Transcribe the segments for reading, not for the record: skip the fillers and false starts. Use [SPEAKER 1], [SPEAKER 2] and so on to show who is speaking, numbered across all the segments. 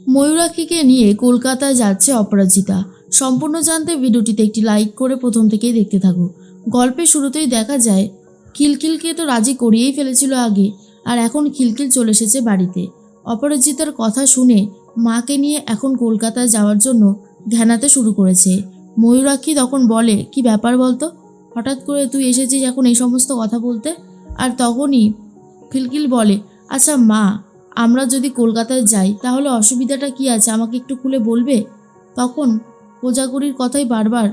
[SPEAKER 1] ময়ূরাক্ষীকে নিয়ে কলকাতায় যাচ্ছে অপরাজিতা। সম্পূর্ণ জানতে ভিডিওটিতে একটি লাইক করে প্রথম থেকেই দেখতে থাকো। গল্পের শুরুতেই দেখা যায় খিলখিলকে তো রাজি করিয়েই ফেলেছিল আগে, আর এখন খিলখিল চলে এসেছে বাড়িতে। অপরাজিতার কথা শুনে মাকে নিয়ে এখন কলকাতায় যাওয়ার জন্য ঘ্যানাতে শুরু করেছে। ময়ূরাক্ষী তখন বলে, কি ব্যাপার বলতো, হঠাৎ করে তুই এসেছিস এখন এই সমস্ত কথা বলতে? আর তখনই খিলখিল বলে, আচ্ছা মা, আমরা যদি কলকাতায় যাই তাহলে অসুবিধাটা কি আছে, আমাকে একটু খুলে বলবে? তখন কোজাগরীর কথাই বারবার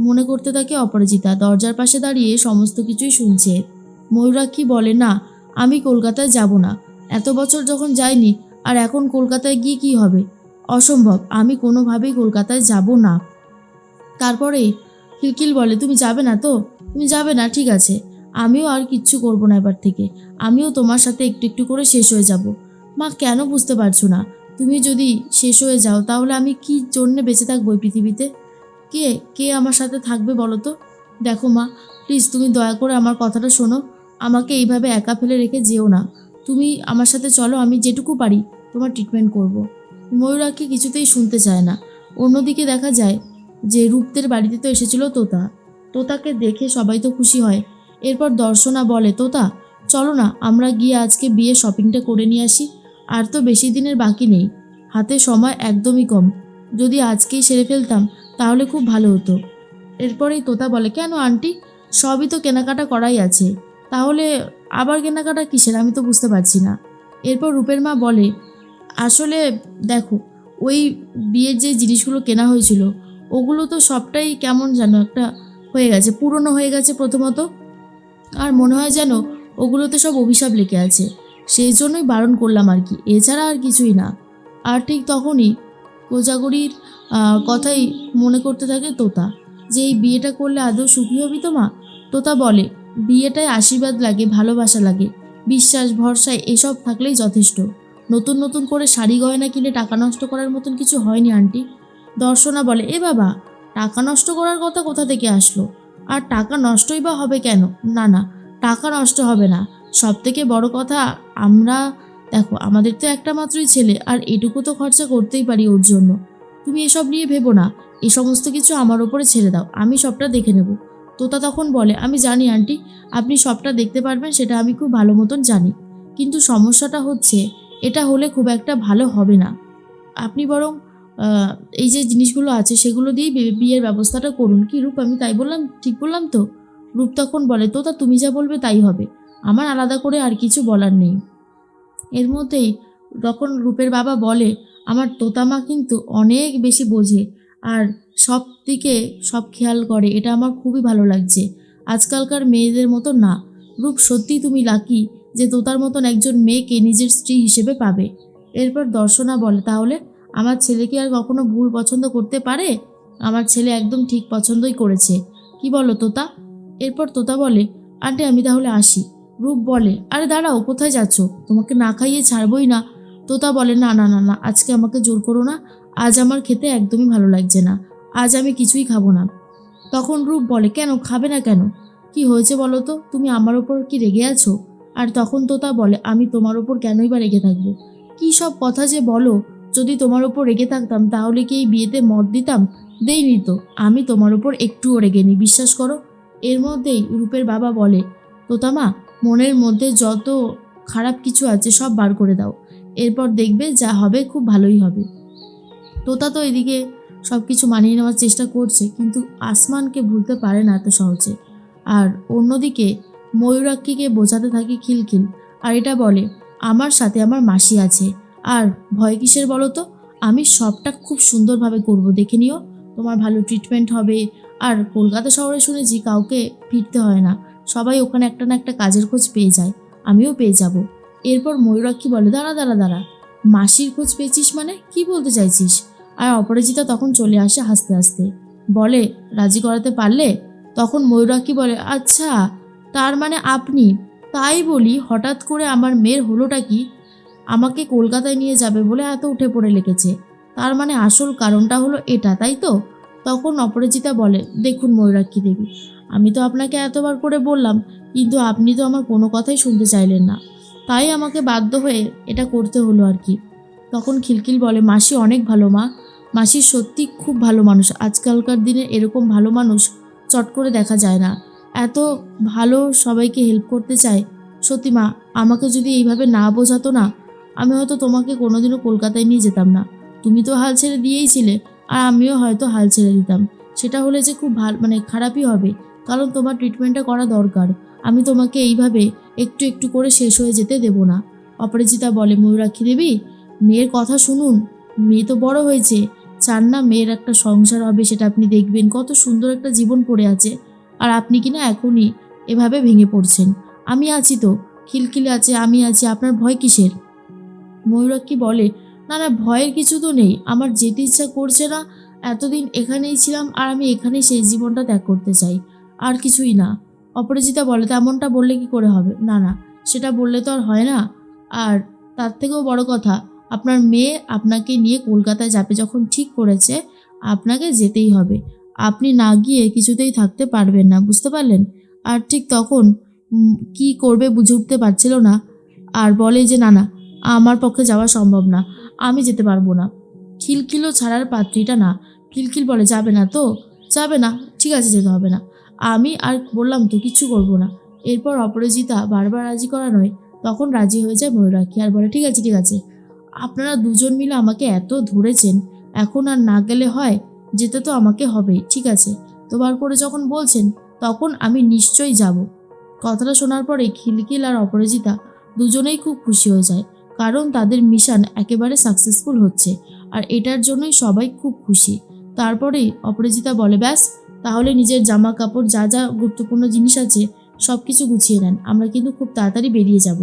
[SPEAKER 1] মনে করতে থাকে অপরাজিতা। দরজার পাশে দাঁড়িয়ে সমস্ত কিছুই শুনছে। ময়ূরাক্ষী বলে, না, আমি কলকাতায় যাব না। এত বছর যখন যাইনি, আর এখন কলকাতায় গিয়ে কি হবে? অসম্ভব, আমি কোনোভাবেই কলকাতায় যাব না। তারপরে খিলখিল বলে, তুমি যাবে না তো? তুমি যাবে না, ঠিক আছে, আমিও আর কিচ্ছু করব না এবার থেকে। আমিও তোমার সাথে একটু একটু করে শেষ হয়ে যাব। মা, কেন বুঝতে পারছো না? তুমি যদি শেষ হয়ে যাও তাহলে আমি কি জন্যে বেঁচে থাকবো এই পৃথিবীতে? কে কে আমার সাথে থাকবে বলো তো? দেখো মা, প্লিজ তুমি দয়া করে আমার কথাটা শোনো। আমাকে এইভাবে একা ফেলে রেখে যেও না। তুমি আমার সাথে চলো, আমি যেটুকু পারি তোমার ট্রিটমেন্ট করব। ময়ূরাক্ষী কিছুতেই শুনতে চায় না। অন্যদিকে দেখা যায় যে রূপদের বাড়িতে তো এসেছিল তোতা। তোতাকে দেখে সবাই তো খুশি হয়। এরপর দর্শনা বলে, তোতা চলো না, আমরা গিয়ে আজকে বিয়ে শপিংটা করে নিয়ে আসি। আর তো বেশি দিনের বাকি নেই, হাতে সময় একদমই কম। যদি আজকেই সেরে ফেলতাম তাহলে খুব ভালো হতো। এরপরেই তোতা বলে, কেন আন্টি, সবই তো কেনাকাটা করাই আছে, তাহলে আবার কেনাকাটা কিসের, আমি তো বুঝতে পারছি না। এরপর রূপের মা বলে, আসলে দেখো, ওই বিয়ের যে জিনিসগুলো কেনা হয়েছিল ওগুলো তো সবটাই কেমন যেন একটা হয়ে গেছে, পুরনো হয়ে গেছে প্রথমত। আর মনে হয় যেন ওগুলোতে সব অভিশাপ লেগে আছে। সেই জন্যই বারণ করলাম আর কি, এছাড়া আর কিছুই না। আর ঠিক তখনই কোজাগরীর কথাই মনে করতে থাকে তোতা, যে এই বিয়েটা করলে আদৌ সুখী হবি তো মা? তোতা বলে, বিয়েটায় আশীর্বাদ লাগে, ভালোবাসা লাগে, বিশ্বাস ভরসা এসব থাকলেই যথেষ্ট। নতুন নতুন করে শাড়ি গয়না কিনে টাকা নষ্ট করার মতন কিছু হয়নি আন্টি। দর্শনা বলে, এ বাবা, টাকা নষ্ট করার কথা কোথা থেকে আসলো? আর টাকা নষ্টই বা হবে কেন? না না, টাকা নষ্ট হবে না। সব থেকে বড় কথা, আমরা দেখো, আমাদের তো একটা মাত্রই ছেলে, আর এটুকু তো খরচা করতেই পারি ওর জন্য। তুমি এসব নিয়ে ভেবো না, এই সমস্ত কিছু আমার ওপরে ছেড়ে দাও, আমি সবটা দেখে নেব। তোতা তখন বলে, আমি জানি আন্টি, আপনি সবটা দেখতে পারবেন, সেটা আমি খুব ভালো মতন জানি। কিন্তু সমস্যাটা হচ্ছে, এটা হলে খুব একটা ভালো হবে না। আপনি বরং এই যে জিনিসগুলো আছে সেগুলো দিয়েই বিয়ের ব্যবস্থাটা করুন। কি রূপ, আমি তাই বললাম, ঠিক বললাম তো? রূপ তখন বলে, তোতা তুমি যা বলবে তাই হবে, আমার আলাদা করে আর কিছু বলার নেই। এর মধ্যেই তখন রূপের বাবা বলে, আমার তোতামা কিন্তু অনেক বেশি বোঝে, আর সব দিকে সব খেয়াল করে, এটা আমার খুবই ভালো লাগছে। আজকালকার মেয়েদের মতো না। রূপ, সত্যি তুমি লাকি যে তোতার মতন একজন মেয়েকে নিজের স্ত্রী হিসেবে পাবে। এরপর দর্শনা বলে, তাহলে আমার ছেলে কি আর কখনো ভুল পছন্দ করতে পারে? আমার ছেলে একদম ঠিক পছন্দই করেছে। কি বলো তোতা? এরপর তোতা বলে, আন্টি আমি তাহলে আসি। রূপ বলে, আরে দাঁড়াও, কোথায় যাচ্ছ? তোমাকে না খাইয়ে ছাড়বই না। তোতা বলে, না না না না, আজকে আমাকে জোর করো না, আজ আমার খেতে একদমই ভালো লাগছে না, আজ আমি কিছুই খাবো না। তখন রূপ বলে, কেন খাবে না কেন? কি হয়েছে বলো তো, তুমি আমার ওপর কি রেগে আছো? আর তখন তোতা বলে, আমি তোমার ওপর কেনই বা রেগে থাকবো? কী সব কথা যে বলো, যদি তোমার ওপর রেগে থাকতাম তাহলে কি এই বিয়েতে মত দিতাম? দেইনি তো, আমি তোমার ওপর একটুও রেগেনি, বিশ্বাস করো। এর মধ্যেই রূপের বাবা বলে, তোতামা, মনের মধ্যে যত খারাপ কিছু আছে সব বার করে দাও, এরপর দেখবে যা হবে খুব ভালোই হবে। তোতা তো এদিকে সব কিছু মানিয়ে নেওয়ার চেষ্টা করছে, কিন্তু আসমানকে ভুলতে পারে না এত সহজে। আর অন্যদিকে ময়ূরাক্ষীকে বোঝাতে থাকে খিলখিল, আর এটা বলে, আমার সাথে আমার মাসি আছে, আর ভয় কিসের বলো তো? আমি সবটা খুব সুন্দরভাবে করব, দেখে নিও, তোমার ভালো ট্রিটমেন্ট হবে। আর কলকাতা শহরে শুনেছি কাউকে ফিরতে হয় না, সবাই ওখানে একটা না একটা কাজের খোঁজ পেয়ে যায়, আমিও পেয়ে যাব। এরপর ময়ূরাক্ষী বলে, দাঁড়া দাঁড়া দাঁড়া, মাসির খোঁজ পেয়েছিস মানে কি বলতে চাইছিস? আর অপরাজিতা তখন চলে আসে হাসতে হাসতে, বলে, রাজি করাতে পারলে? তখন ময়ূরাক্ষী বলে, আচ্ছা, তার মানে আপনি? তাই বলি, হঠাৎ করে আমার মেয়ের হলোটা কি? আমাকে কলকাতায় নিয়ে যাবে বলে এত উঠে পড়ে লেগেছে, তার মানে আসল কারণটা হলো এটা, তাই তো? তখন অপরাজিতা বলে, দেখুন ময়ূরাক্ষী দেবী, আমি তো আপনাকে এতবার করে বললাম, কিন্তু আপনি তো আমার কোনো কথাই শুনতে চাইলেন না, তাই আমাকে বাধ্য হয়ে এটা করতে হলো আর কি। তখন খিলখিল বলে, মাসি অনেক ভালো মা, মাসি সত্যি খুব ভালো মানুষ। আজকালকার দিনে এরকম ভালো মানুষ চট করে দেখা যায় না, এত ভালো, সবাইকে হেল্প করতে চায়। সত্যি মা, আমাকে যদি এইভাবে না বোঝাতো না, আমি হয়তো তোমাকে কোনোদিনও কলকাতায় নিয়ে যেতাম না। তুমি তো হাল ছেড়ে দিয়েইছিলে, আর আমিও হয়তো হাল ছেড়ে দিতাম। সেটা হলে যে খুব খারাপই হবে, কারণ তোমার ট্রিটমেন্টটা করা দরকার। আমি তোমাকে এইভাবে একটু একটু করে শেষ হয়ে যেতে দেব না। অপরাজিতা বলে, ময়ূরাক্ষী দেবী, মেয়ের কথা শুনুন, মেয়ে তো বড় হয়েছে, চান না মেয়ের একটা সংসার হবে, সেটা আপনি দেখবেন, কত সুন্দর একটা জীবন পড়ে আছে। আর আপনি কিনা এখনই এভাবে ভেঙে পড়ছেন। আমি আছি তো, খিলখিল আছে, আমি আছি, আপনার ভয় কিসের? ময়ূরাক্ষী বলে, না না, ভয়ের কিছু তো নেই, আমার যেতে ইচ্ছা করছে না। এতদিন এখানেই ছিলাম, আর আমি এখানেই সেই জীবনটা ত্যাগ করতে চাই, আর কিছুই না। অপরাজিতা বলে, তেমনটা বললে কি করে হবে? না না, সেটা বললে তো আর হয় না। আর তার থেকেও বড় কথা, আপনার মেয়ে আপনাকে নিয়ে কলকাতায় যাবে যখন ঠিক করেছে, আপনাকে যেতেই হবে। আপনি না গিয়ে কিছুতেই থাকতে পারবেন না, বুঝতে পারলেন? আর ঠিক তখন কি করবে বুঝে উঠতে পারছিল না, আর বলে যে, না না, আমার পক্ষে যাওয়া সম্ভব না, আমি যেতে পারবো না। খিলখিলও ছাড়ার পাত্রীটা না। খিলখিল বলে, যাবে না তো? যাবে না, ঠিক আছে, যেতে হবে না। আমি আর বললাম তো, কিচ্ছু করবো না। এরপর অপরাজিতা বারবার রাজি করা নয়, তখন রাজি হয়ে যায় ময়ূরাক্ষী, আর বলে, ঠিক আছে ঠিক আছে, আপনারা দুজন মিলে আমাকে এত ধরেছেন, এখন আর না গেলে হয়? যেতে তো আমাকে হবেই, ঠিক আছে। তোবার করে যখন বলছেন, তখন আমি নিশ্চয়ই যাব। কথাটা শোনার পরে খিলখিল আর অপরাজিতা দুজনেই খুব খুশি হয়ে যায়, কারণ তাদের মিশন একেবারে সাকসেসফুল হচ্ছে, আর এটার জন্যই সবাই খুব খুশি। তারপরেই অপরাজিতা বলে, ব্যাস, তাহলে নিজের জামা কাপড় যা যা গুরুত্বপূর্ণ জিনিস আছে সব কিছু গুছিয়ে নেন, আমরা কিন্তু খুব তাড়াতাড়ি বেরিয়ে যাব।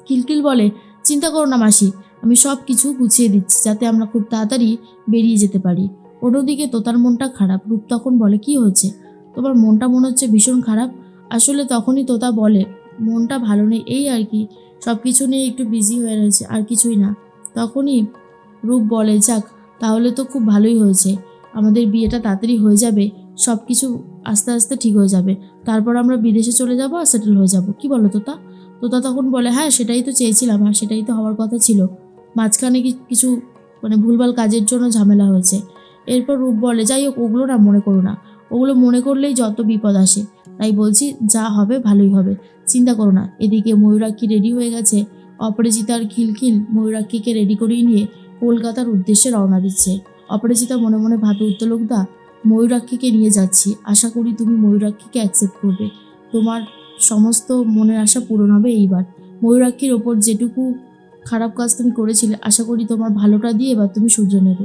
[SPEAKER 1] খিলখিল বলে, চিন্তা করো না মাসি, আমি সব কিছু গুছিয়ে দিচ্ছি যাতে আমরা খুব তাড়াতাড়ি বেরিয়ে যেতে পারি। অন্যদিকে তোতার মনটা খারাপ। রূপ তখন বলে, কি হয়েছে তোমার? মনটা মনে হচ্ছে ভীষণ খারাপ। আসলে তখনই তোতা বলে, মনটা ভালো নেই, এই আর কি, সব কিছু নিয়ে একটু বিজি হয়ে রয়েছে, আর কিছুই না। তখনই রূপ বলে, যাক, তাহলে তো খুব ভালোই হয়েছে, আমাদের বিয়েটা তাড়াতাড়ি হয়ে যাবে, সব কিছু আস্তে আস্তে ঠিক হয়ে যাবে, তারপর আমরা বিদেশে চলে যাব আর সেটেল হয়ে যাব। কি বলো তোতা? তোতা তখন বলে, হ্যাঁ, সেটাই তো চেয়েছিলাম, আর সেটাই তো হওয়ার কথা ছিল। মাঝখানে কিছু ভুলভাল কাজের জন্য ঝামেলা হয়েছে। এরপর রূপ বলে, যাই হোক, ওগুলো না মনে করো না, ওগুলো মনে করলেই যত বিপদ আসে। তাই বলছি, যা হবে ভালোই হবে, চিন্তা করো না। এদিকে ময়ূরাক্ষী রেডি হয়ে গেছে। অপরাজিতা আর খিলখিল ময়ূরাক্ষীকে রেডি করিয়ে নিয়ে কলকাতার উদ্দেশ্যে রওনা দিচ্ছে। অপরাজিতা মনে মনে ভাবে, উত্তলোকদা, ময়ূরাক্ষীকে নিয়ে যাচ্ছি, আশা করি তুমি ময়ূরাক্ষীকে অ্যাকসেপ্ট করবে, তোমার সমস্ত মনের আশা পূরণ হবে এইবার। ময়ূরাক্ষীর ওপর যেটুকু খারাপ কাজ তুমি করেছিলে, আশা করি তোমার ভালোটা দিয়ে এবার তুমি শুধরে নেবে।